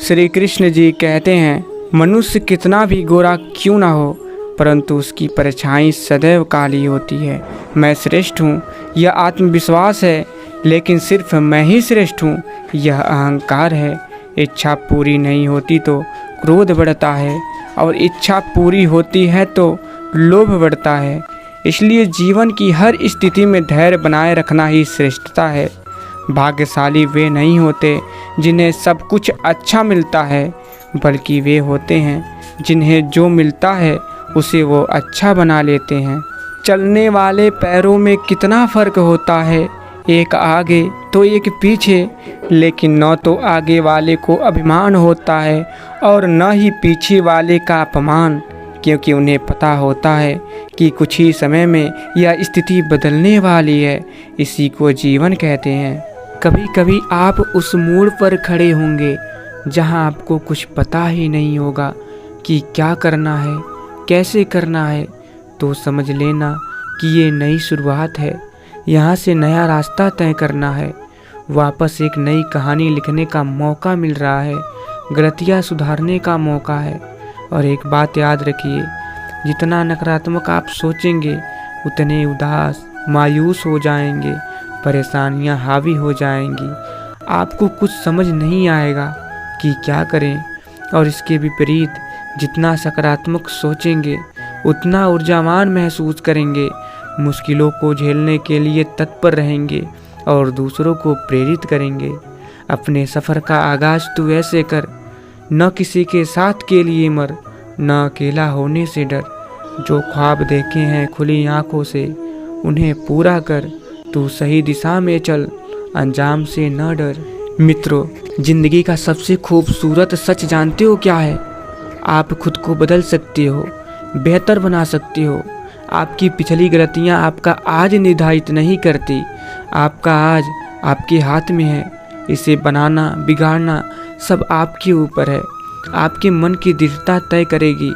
श्री कृष्ण जी कहते हैं, मनुष्य कितना भी गोरा क्यों ना हो, परंतु उसकी परछाई सदैव काली होती है। मैं श्रेष्ठ हूँ, यह आत्मविश्वास है, लेकिन सिर्फ मैं ही श्रेष्ठ हूँ, यह अहंकार है। इच्छा पूरी नहीं होती तो क्रोध बढ़ता है, और इच्छा पूरी होती है तो लोभ बढ़ता है। इसलिए जीवन की हर स्थिति में धैर्य बनाए रखना ही श्रेष्ठता है। भाग्यशाली वे नहीं होते जिन्हें सब कुछ अच्छा मिलता है, बल्कि वे होते हैं जिन्हें जो मिलता है उसे वो अच्छा बना लेते हैं। चलने वाले पैरों में कितना फ़र्क होता है, एक आगे तो एक पीछे, लेकिन न तो आगे वाले को अभिमान होता है और न ही पीछे वाले का अपमान, क्योंकि उन्हें पता होता है कि कुछ ही समय में यह स्थिति बदलने वाली है। इसी को जीवन कहते हैं। कभी कभी आप उस मोड़ पर खड़े होंगे जहां आपको कुछ पता ही नहीं होगा कि क्या करना है, कैसे करना है, तो समझ लेना कि ये नई शुरुआत है। यहाँ से नया रास्ता तय करना है। वापस एक नई कहानी लिखने का मौका मिल रहा है, गलतियाँ सुधारने का मौका है। और एक बात याद रखिए, जितना नकारात्मक आप सोचेंगे उतने उदास मायूस हो जाएंगे, परेशानियां हावी हो जाएंगी, आपको कुछ समझ नहीं आएगा कि क्या करें। और इसके विपरीत जितना सकारात्मक सोचेंगे उतना ऊर्जावान महसूस करेंगे, मुश्किलों को झेलने के लिए तत्पर रहेंगे और दूसरों को प्रेरित करेंगे। अपने सफ़र का आगाज़ तू ऐसे कर, न किसी के साथ के लिए मर, न अकेला होने से डर। जो ख्वाब देखे हैं खुली आँखों से उन्हें पूरा कर, तू सही दिशा में चल, अंजाम से न डर। मित्रों, जिंदगी का सबसे खूबसूरत सच जानते हो क्या है? आप खुद को बदल सकते हो, बेहतर बना सकते हो। आपकी पिछली गलतियां आपका आज निर्धारित नहीं करती। आपका आज आपके हाथ में है। इसे बनाना बिगाड़ना सब आपके ऊपर है। आपके मन की दृढ़ता तय करेगी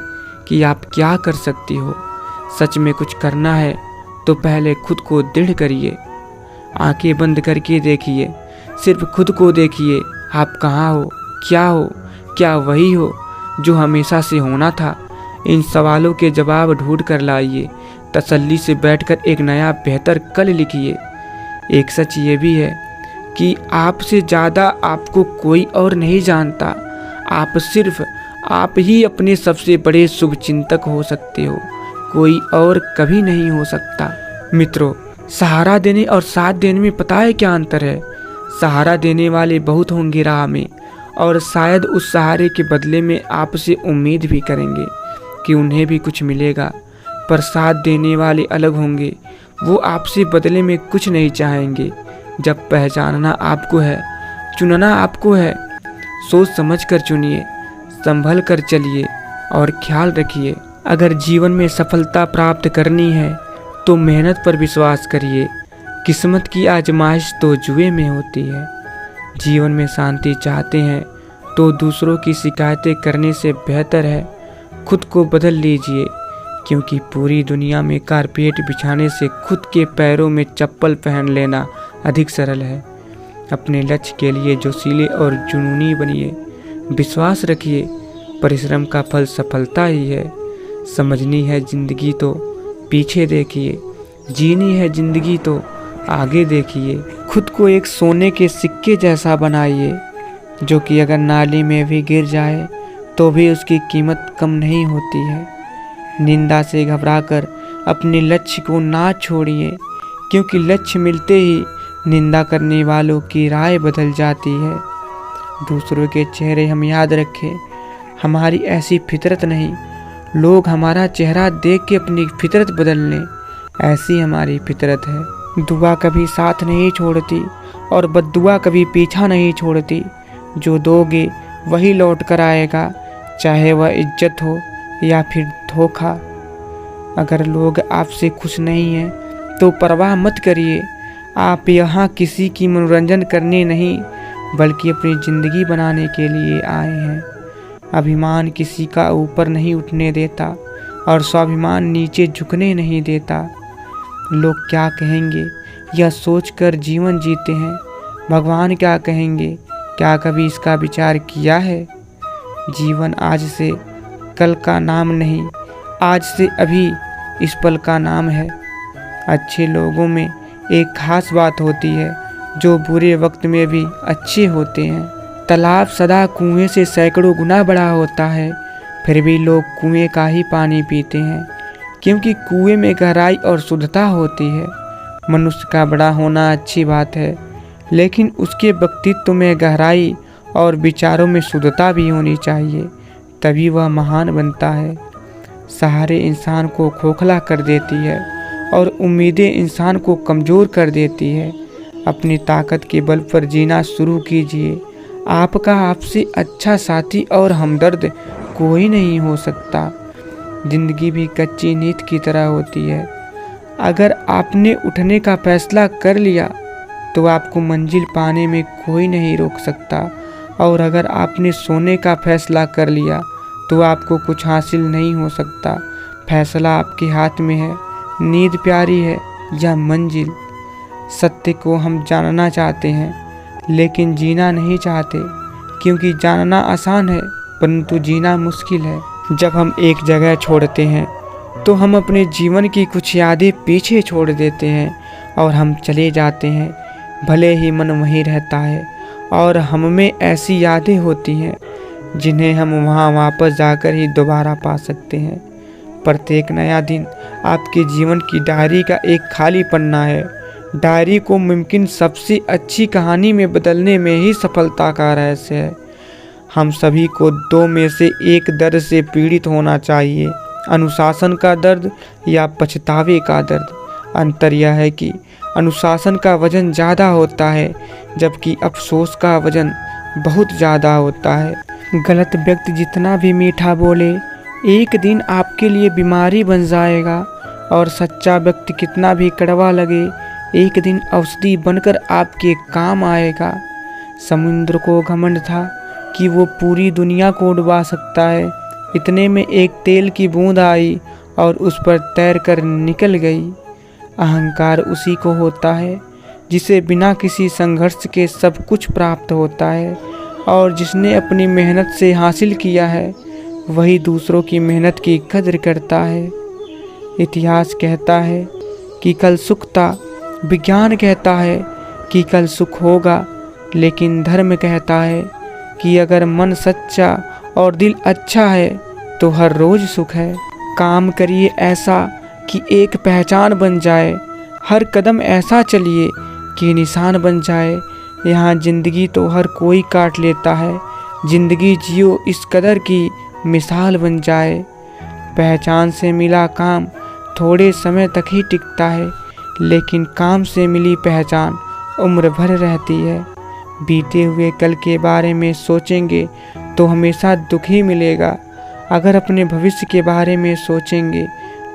कि आप क्या कर सकती हो। सच में कुछ करना है तो पहले खुद को दृढ़ करिए। आंखें बंद करके देखिए, सिर्फ खुद को देखिए। आप कहाँ हो, क्या वही हो जो हमेशा से होना था? इन सवालों के जवाब ढूंढ कर लाइए। तसल्ली से बैठकर एक नया बेहतर कल लिखिए। एक सच ये भी है कि आपसे ज़्यादा आपको कोई और नहीं जानता। आप ही अपने सबसे बड़े शुभचिंतक हो सकते हो, कोई और कभी नहीं हो सकता। मित्रों, सहारा देने और साथ देने में पता है क्या अंतर है? सहारा देने वाले बहुत होंगे राह में, और शायद उस सहारे के बदले में आपसे उम्मीद भी करेंगे कि उन्हें भी कुछ मिलेगा। पर साथ देने वाले अलग होंगे, वो आपसे बदले में कुछ नहीं चाहेंगे। जब पहचानना आपको है, चुनना आपको है, सोच समझ कर चुनिए, संभल कर चलिए और ख्याल रखिए। अगर जीवन में सफलता प्राप्त करनी है तो मेहनत पर विश्वास करिए। किस्मत की आजमाइश तो जुए में होती है। जीवन में शांति चाहते हैं तो दूसरों की शिकायतें करने से बेहतर है खुद को बदल लीजिए, क्योंकि पूरी दुनिया में कारपेट बिछाने से खुद के पैरों में चप्पल पहन लेना अधिक सरल है। अपने लक्ष्य के लिए जोशीले और जुनूनी बनिए। विश्वास रखिए, परिश्रम का फल सफलता ही है। समझनी है जिंदगी तो पीछे देखिए, जीनी है जिंदगी तो आगे देखिए। खुद को एक सोने के सिक्के जैसा बनाइए, जो कि अगर नाली में भी गिर जाए तो भी उसकी कीमत कम नहीं होती है। निंदा से घबराकर अपने लक्ष्य को ना छोड़िए, क्योंकि लक्ष्य मिलते ही निंदा करने वालों की राय बदल जाती है। दूसरों के चेहरे हम याद रखें, हमारी ऐसी फितरत नहीं। लोग हमारा चेहरा देख के अपनी फितरत बदल लें, ऐसी हमारी फितरत है। दुआ कभी साथ नहीं छोड़ती और बद्दुआ कभी पीछा नहीं छोड़ती। जो दोगे वही लौट कर आएगा, चाहे वह इज्जत हो या फिर धोखा। अगर लोग आपसे खुश नहीं हैं तो परवाह मत करिए। आप यहाँ किसी की मनोरंजन करने नहीं, बल्कि अपनी ज़िंदगी बनाने के लिए आए हैं। अभिमान किसी का ऊपर नहीं उठने देता और स्वाभिमान नीचे झुकने नहीं देता। लोग क्या कहेंगे यह सोचकर जीवन जीते हैं। भगवान क्या कहेंगे, क्या कभी इसका विचार किया है? जीवन आज से कल का नाम नहीं, आज से अभी इस पल का नाम है। अच्छे लोगों में एक खास बात होती है, जो बुरे वक्त में भी अच्छे होते हैं। तालाब सदा कुएं से सैकड़ों गुना बड़ा होता है, फिर भी लोग कुएं का ही पानी पीते हैं, क्योंकि कुएं में गहराई और शुद्धता होती है। मनुष्य का बड़ा होना अच्छी बात है, लेकिन उसके व्यक्तित्व में गहराई और विचारों में शुद्धता भी होनी चाहिए, तभी वह महान बनता है। सहारे इंसान को खोखला कर देती है और उम्मीदें इंसान को कमज़ोर कर देती है। अपनी ताकत के बल पर जीना शुरू कीजिए। आपका आपसे अच्छा साथी और हमदर्द कोई नहीं हो सकता। जिंदगी भी कच्ची नींद की तरह होती है। अगर आपने उठने का फैसला कर लिया तो आपको मंजिल पाने में कोई नहीं रोक सकता, और अगर आपने सोने का फैसला कर लिया तो आपको कुछ हासिल नहीं हो सकता। फैसला आपके हाथ में है। नींद प्यारी है या मंजिल। सत्य को हम जानना चाहते हैं, लेकिन जीना नहीं चाहते, क्योंकि जानना आसान है परंतु जीना मुश्किल है। जब हम एक जगह छोड़ते हैं तो हम अपने जीवन की कुछ यादें पीछे छोड़ देते हैं और हम चले जाते हैं। भले ही मन वहीं रहता है और हम में ऐसी यादें होती हैं जिन्हें हम वहां वापस जाकर ही दोबारा पा सकते हैं। प्रत्येक नया दिन आपके जीवन की डायरी का एक खाली पन्ना है। डायरी को मुमकिन सबसे अच्छी कहानी में बदलने में ही सफलता का रहस्य है। हम सभी को दो में से एक दर्द से पीड़ित होना चाहिए, अनुशासन का दर्द या पछतावे का दर्द। अंतर यह है कि अनुशासन का वजन ज़्यादा होता है, जबकि अफसोस का वजन बहुत ज़्यादा होता है। गलत व्यक्ति जितना भी मीठा बोले, एक दिन आपके लिए बीमारी बन जाएगा, और सच्चा व्यक्ति कितना भी कड़वा लगे, एक दिन औषधि बनकर आपके काम आएगा। समुद्र को घमंड था कि वो पूरी दुनिया को डुबा सकता है। इतने में एक तेल की बूंद आई और उस पर तैरकर निकल गई। अहंकार उसी को होता है जिसे बिना किसी संघर्ष के सब कुछ प्राप्त होता है, और जिसने अपनी मेहनत से हासिल किया है वही दूसरों की मेहनत की कदर करता है। इतिहास कहता है कि कल सुख था, विज्ञान कहता है कि कल सुख होगा, लेकिन धर्म कहता है कि अगर मन सच्चा और दिल अच्छा है तो हर रोज सुख है। काम करिए ऐसा कि एक पहचान बन जाए, हर कदम ऐसा चलिए कि निशान बन जाए। यहाँ जिंदगी तो हर कोई काट लेता है, जिंदगी जियो इस कदर की मिसाल बन जाए। पहचान से मिला काम थोड़े समय तक ही टिकता है, लेकिन काम से मिली पहचान उम्र भर रहती है। बीते हुए कल के बारे में सोचेंगे तो हमेशा दुख ही मिलेगा। अगर अपने भविष्य के बारे में सोचेंगे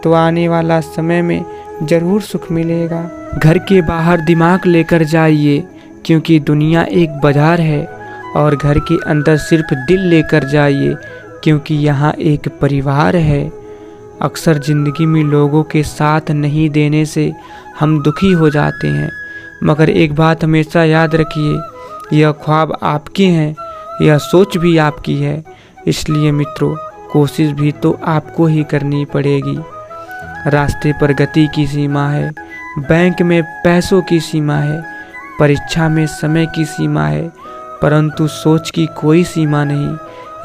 तो आने वाला समय में ज़रूर सुख मिलेगा। घर के बाहर दिमाग लेकर जाइए, क्योंकि दुनिया एक बाजार है, और घर के अंदर सिर्फ दिल लेकर जाइए, क्योंकि यहाँ एक परिवार है। अक्सर ज़िंदगी में लोगों के साथ नहीं देने से हम दुखी हो जाते हैं, मगर एक बात हमेशा याद रखिए, यह ख्वाब आपके हैं, यह सोच भी आपकी है। इसलिए मित्रों, कोशिश भी तो आपको ही करनी पड़ेगी। रास्ते पर गति की सीमा है, बैंक में पैसों की सीमा है, परीक्षा में समय की सीमा है, परंतु सोच की कोई सीमा नहीं।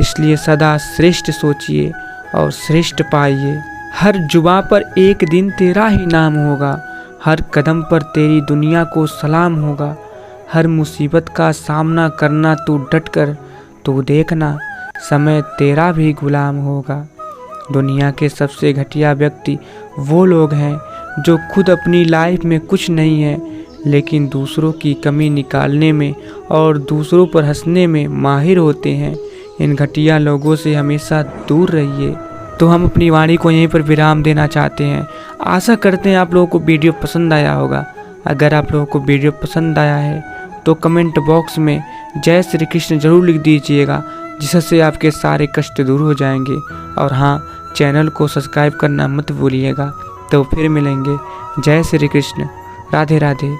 इसलिए सदा श्रेष्ठ सोचिए और श्रेष्ठ पाइए। हर जुबां पर एक दिन तेरा ही नाम होगा, हर कदम पर तेरी दुनिया को सलाम होगा। हर मुसीबत का सामना करना तू डटकर, तू देखना समय तेरा भी गुलाम होगा। दुनिया के सबसे घटिया व्यक्ति वो लोग हैं जो खुद अपनी लाइफ में कुछ नहीं है, लेकिन दूसरों की कमी निकालने में और दूसरों पर हंसने में माहिर होते हैं। इन घटिया लोगों से हमेशा दूर रहिए। तो हम अपनी वाणी को यहीं पर विराम देना चाहते हैं। आशा करते हैं आप लोगों को वीडियो पसंद आया होगा। अगर आप लोगों को वीडियो पसंद आया है तो कमेंट बॉक्स में जय श्री कृष्ण जरूर लिख दीजिएगा, जिससे आपके सारे कष्ट दूर हो जाएंगे। और हाँ, चैनल को सब्सक्राइब करना मत भूलिएगा। तो फिर मिलेंगे। जय श्री कृष्ण। राधे राधे।